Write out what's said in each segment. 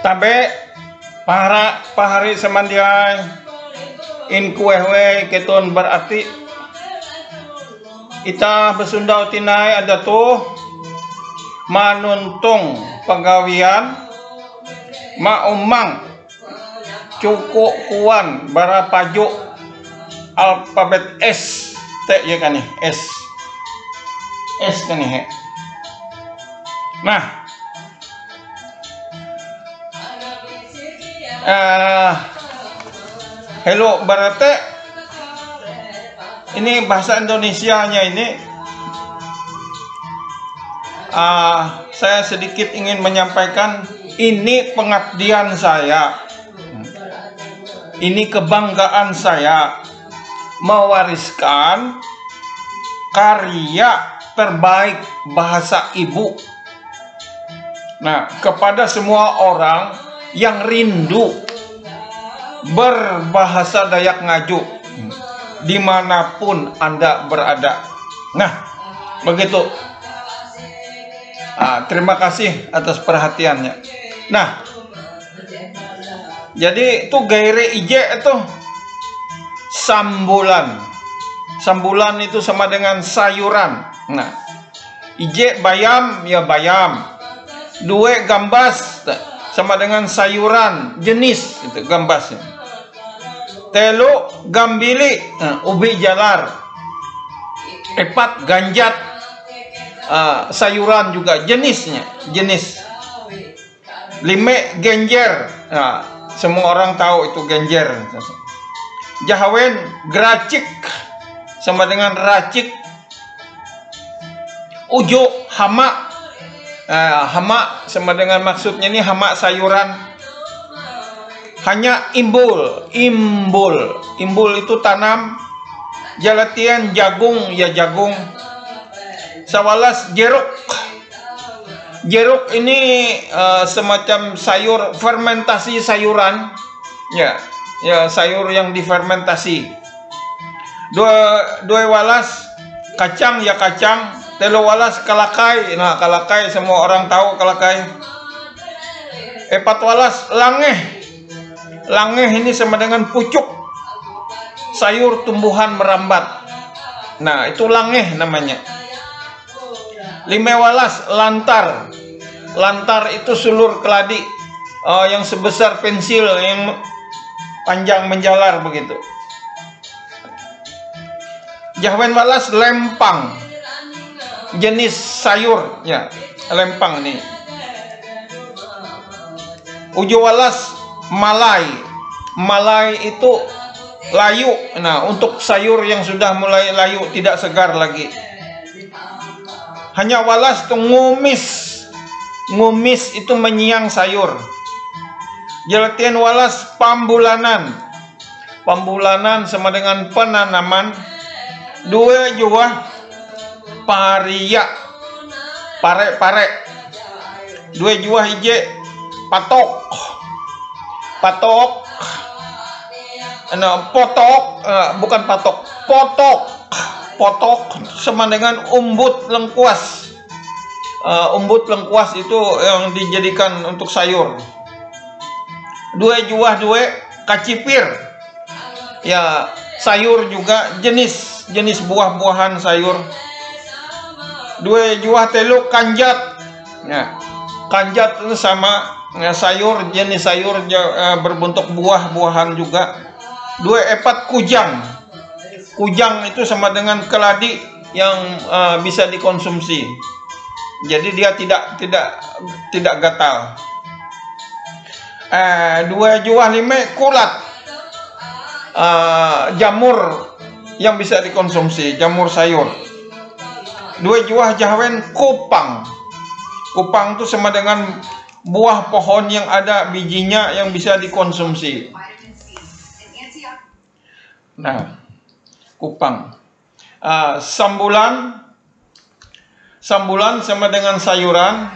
Tabe para pahari semandiai in kuehwe keton berarti ita besundau tinai ada tuh manuntung penggawian maumang cukup kuan bara pajuk alfabet S te ya kan nih S kan nih. Nah hello berarti ini bahasa Indonesianya ini saya sedikit ingin menyampaikan ini pengabdian saya, ini kebanggaan saya mewariskan karya terbaik bahasa ibu. Nah, kepada semua orang yang rindu berbahasa Dayak Ngaju dimanapun Anda berada. Nah, begitu. Terima kasih atas perhatiannya. Nah, jadi itu gaire ije itu sambulan. Sambulan itu sama dengan sayuran. Nah, ije bayam ya bayam. Dua gambas sama dengan sayuran jenis itu gambasnya. Telu gambili ubi jalar. Epat ganjat sayuran juga jenisnya jenis. Lime genjer. Semua orang tahu itu genjer. Jahawen gracik sama dengan racik. Ujo hama. Hama sama dengan maksudnya ini hama sayuran. Hanya imbul itu tanam. Jalatian jagung ya jagung. Sawalas jeruk ini semacam sayur fermentasi sayuran ya sayur yang difermentasi. Dua walas kacang ya kacang. Telu walas kalakai. Nah, kalakai semua orang tahu kalakai. Epat walas langeh. Langeh ini sama dengan pucuk. Sayur tumbuhan merambat. Nah, itu langeh namanya. Lime walas lantar. Lantar itu sulur keladi yang sebesar pensil yang panjang menjalar begitu. Jahwen walas lempang. Jenis sayur ya lempang nih. Ujo walas malai itu layu. Nah, untuk sayur yang sudah mulai layu tidak segar lagi. Hanya walas itu ngumis itu menyiang sayur. Jalatian walas pambulanan sama dengan penanaman. Dua juga paria pare dua jua hije potok bukan potok sama dengan umbut lengkuas. Umbut lengkuas itu yang dijadikan untuk sayur. Dua kacipir ya sayur juga jenis buah-buahan sayur. Dua telu kanjat. Nah, kanjat itu sama sayur jenis sayur berbentuk buah-buahan juga. Dua epat kujang. Kujang itu sama dengan keladi yang bisa dikonsumsi. Jadi dia tidak gatal. Dua lime kulat. Jamur yang bisa dikonsumsi, jamur sayur. Dua jahwen kupang. Kupang itu sama dengan buah pohon yang ada bijinya yang bisa dikonsumsi. Nah, kupang. Sambulan sama dengan sayuran.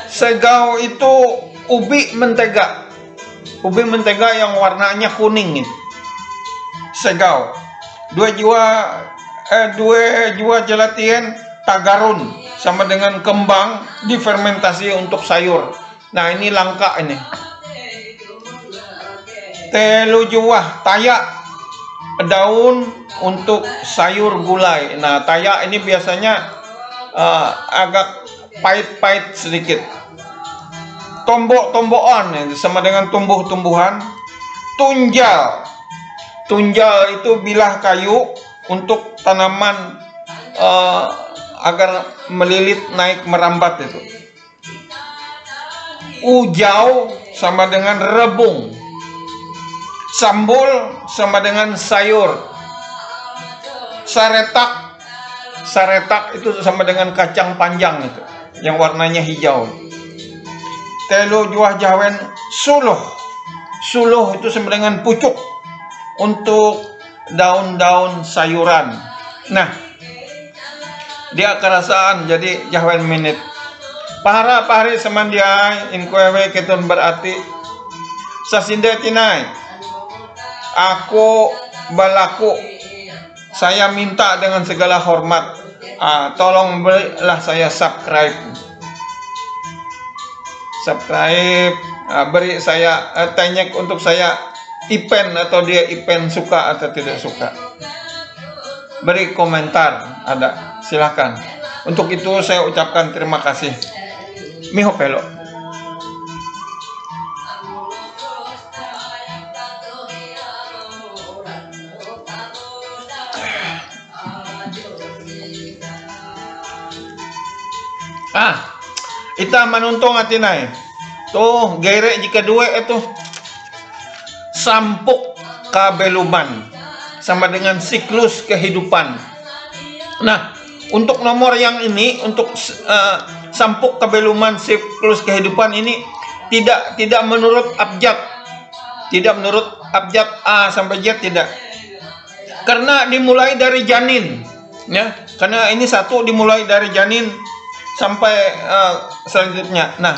Segau itu ubi mentega. Ubi mentega yang warnanya kuning ini. Segau. Dua jua jalatian tagarun sama dengan kembang difermentasi untuk sayur. Nah, ini langka ini. Telu juah tayak, daun untuk sayur gulai. Nah, tayak ini biasanya agak pahit-pahit sedikit. Tombok-tombokan sama dengan tumbuh-tumbuhan. Tunjal. Tunjal itu bilah kayu untuk tanaman agar melilit, naik, merambat itu. Ujau sama dengan rebung. Sambul sama dengan sayur. Saretak. Saretak itu sama dengan kacang panjang itu, yang warnanya hijau. Telu juah jawen suluh. Suluh itu sama dengan pucuk untuk daun-daun sayuran. Nah, dia kerasaan jadi jawen menit. Pahara-pahari semandiai inkuewe ketun berarti sasinde tinai. Aku balaku, saya minta dengan segala hormat, tolong berilah saya subscribe, beri saya tanyek untuk saya ipen atau dia ipen suka atau tidak suka. Beri komentar, ada, silahkan. Untuk itu saya ucapkan terima kasih. Miho pelo. Ita manuntong atinay. Tuh, gaire jika dua itu sampuk kabeluman sama dengan siklus kehidupan. Nah, untuk nomor yang ini, untuk sampuk kabeluman siklus kehidupan ini tidak menurut abjad. Tidak menurut abjad A sampai Z, tidak. Karena dimulai dari janin, ya. Karena ini satu dimulai dari janin sampai selanjutnya. Nah,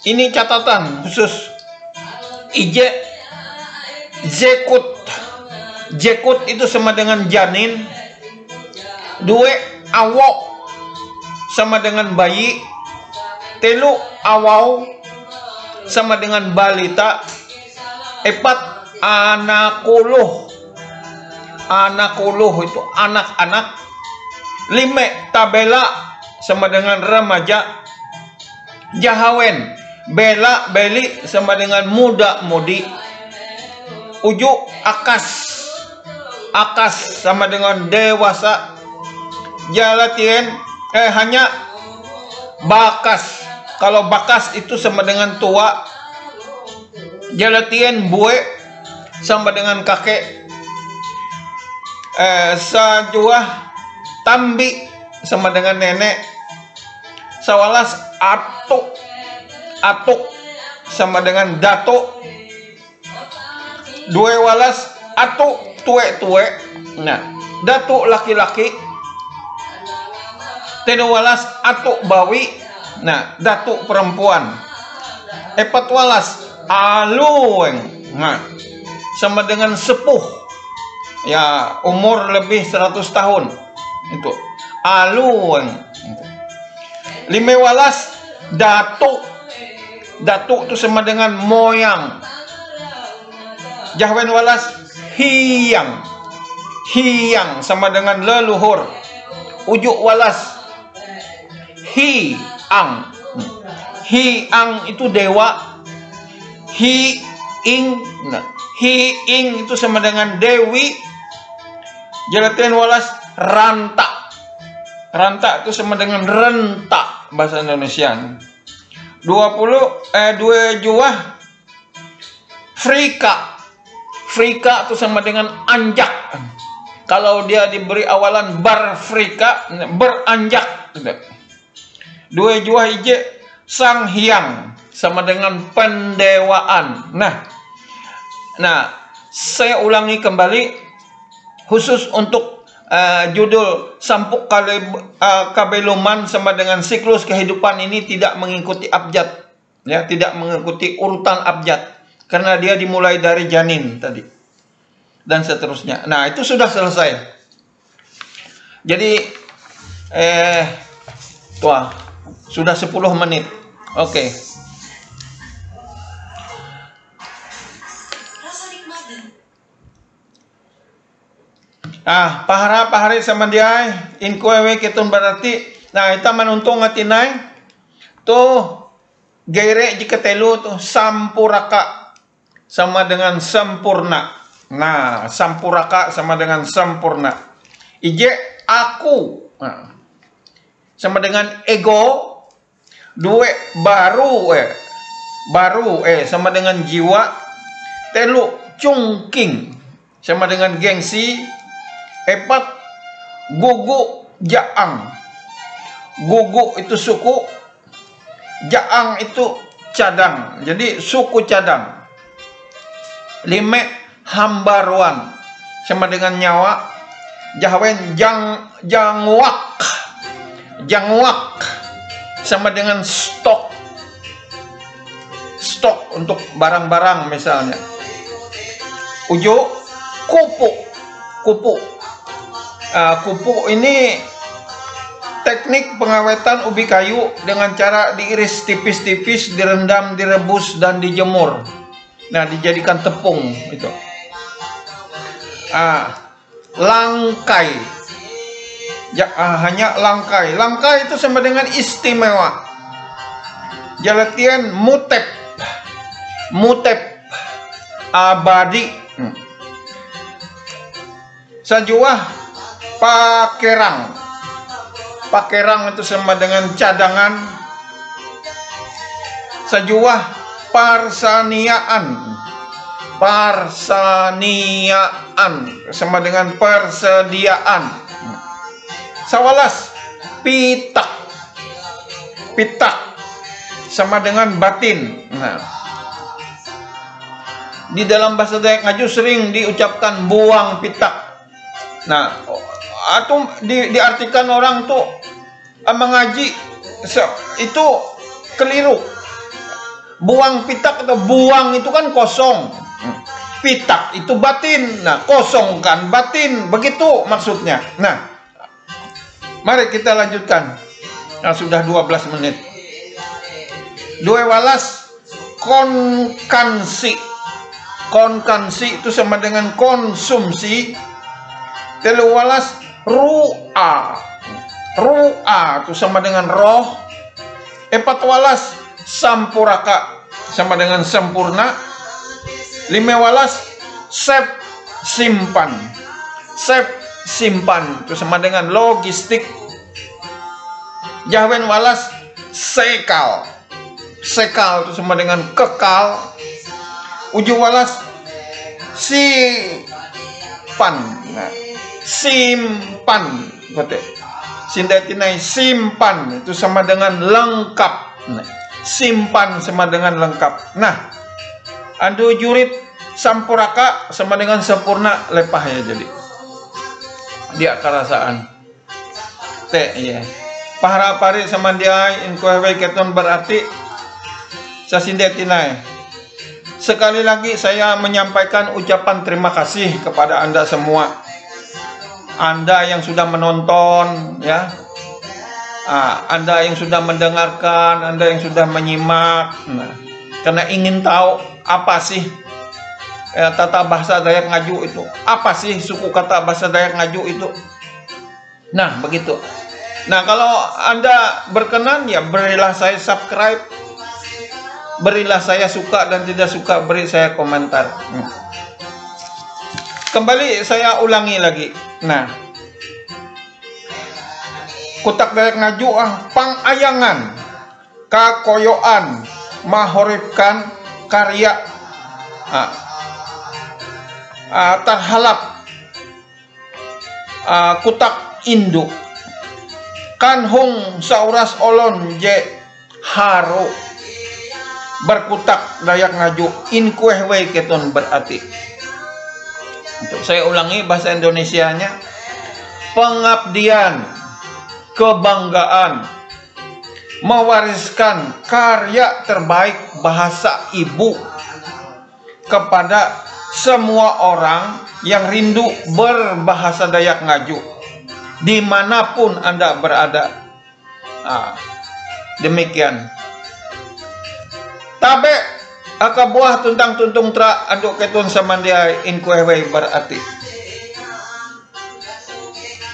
ini catatan khusus. Zekut. Zekut itu sama dengan janin. Dua awok sama dengan bayi. Telu awau sama dengan balita. Epat anakuluh. Anakuluh itu anak-anak. Lime tabela sama dengan remaja. Jahawen bela beli sama dengan muda mudi. Uju akas. Akas sama dengan dewasa. Jalatien hanya bakas. Kalau bakas itu sama dengan tua. Jalatien bue sama dengan kakek. Sajuah tambi sama dengan nenek. Sawalas atuk. Atuk sama dengan datuk. Dua walas atuk tue-tue. Nah, datuk laki-laki. Tenu walas atuk bawi. Nah, datuk perempuan. Epat walas alueng. Nah, sama dengan sepuh. Ya, umur lebih 100 tahun. Itu alueng. Lime walas datuk. Datuk itu sama dengan moyang. Jahwen walas hiyang. Hiyang sama dengan leluhur. Ujuk walas hiang. Hiang itu dewa. Hiing. Nah, hiing itu sama dengan dewi. Jalatin walas ranta. Ranta itu sama dengan renta bahasa Indonesia. 2 juah Frika. Frika itu sama dengan anjak. Kalau dia diberi awalan bar Frika, beranjak. 2 juah ije sang hyang sama dengan pendewaan. Nah, saya ulangi kembali khusus untuk judul sampuk kabeluman sama dengan siklus kehidupan ini tidak mengikuti abjad, ya, tidak mengikuti urutan abjad karena dia dimulai dari janin tadi dan seterusnya. Nah, itu sudah selesai. Jadi Tuh, sudah 10 menit. Oke. Pahara-pahari sama dia in kuewe kitun berarti. Nah, kita menuntung ngatinai tuh gaire jika telu tuh sampuraka sama dengan sempurna. Nah, sampuraka sama dengan sempurna. Ije aku. Nah, sama dengan ego. Dua baru sama dengan jiwa. Telu cungking sama dengan gengsi. Empat gugu jaang. Gugu itu suku, jaang itu cadang. Jadi suku cadang. 5 hambaruan sama dengan nyawa. Jahwen jangwak sama dengan stok untuk barang-barang misalnya. Ujo kupu ini teknik pengawetan ubi kayu dengan cara diiris tipis-tipis, direndam, direbus dan dijemur. Nah, dijadikan tepung itu. Langkai. Hanya langkai. Langkai itu sama dengan istimewa. Jalatian mutep abadi. Sajuah pakerang. Pakerang itu sama dengan cadangan. Sajuah parsaniaan sama dengan persediaan. Sawalas pitak sama dengan batin. Nah, di dalam bahasa Dayak Ngaju sering diucapkan buang pitak. Nah, atau diartikan orang tuh mengaji itu keliru. Buang pitak atau buang itu kan kosong. Pitak itu batin. Nah, kosong kan batin. Begitu maksudnya. Nah, mari kita lanjutkan. Nah, sudah 12 menit. Dua walas konkansi. Konkansi itu sama dengan konsumsi. Telu walas ru'a itu sama dengan roh. 4 walas sampuraka sama dengan sempurna. 5 walas simpan itu sama dengan logistik. Jahwen walas sekal itu sama dengan kekal. Uju walas simpan. Nah, simpan sindetinai simpan itu sama dengan lengkap. Nah, simpan sama dengan lengkap. Nah, andu jurit sampuraka sama dengan sempurna lepah ya jadi. Dia kerasaan. Ya. Pahara-pari sama dia in kuewe keton berarti sasindetinai. Sekali lagi saya menyampaikan ucapan terima kasih kepada Anda semua. Anda yang sudah menonton ya. Anda yang sudah mendengarkan, Anda yang sudah menyimak. Nah, karena ingin tahu apa sih tata bahasa Dayak Ngaju itu. Apa sih suku kata bahasa Dayak Ngaju itu? Nah, begitu. Nah, kalau Anda berkenan ya berilah saya subscribe. Berilah saya suka dan tidak suka, beri saya komentar. Kembali saya ulangi lagi. Nah, kutak Dayak Ngaju pangayangan, kakoyoan, mahoripkan karya terhalap kutak induk kanhung sauras olon je haro berkutak Dayak Ngaju in kuehwe keton berarti. Untuk saya ulangi bahasa Indonesianya, pengabdian, kebanggaan, mewariskan karya terbaik bahasa ibu kepada semua orang yang rindu berbahasa Dayak Ngaju. dimanapun Anda berada. Demikian. Tabe aka buah tuntang tuntung tra anduk ketun samandiai in kuewei berarti.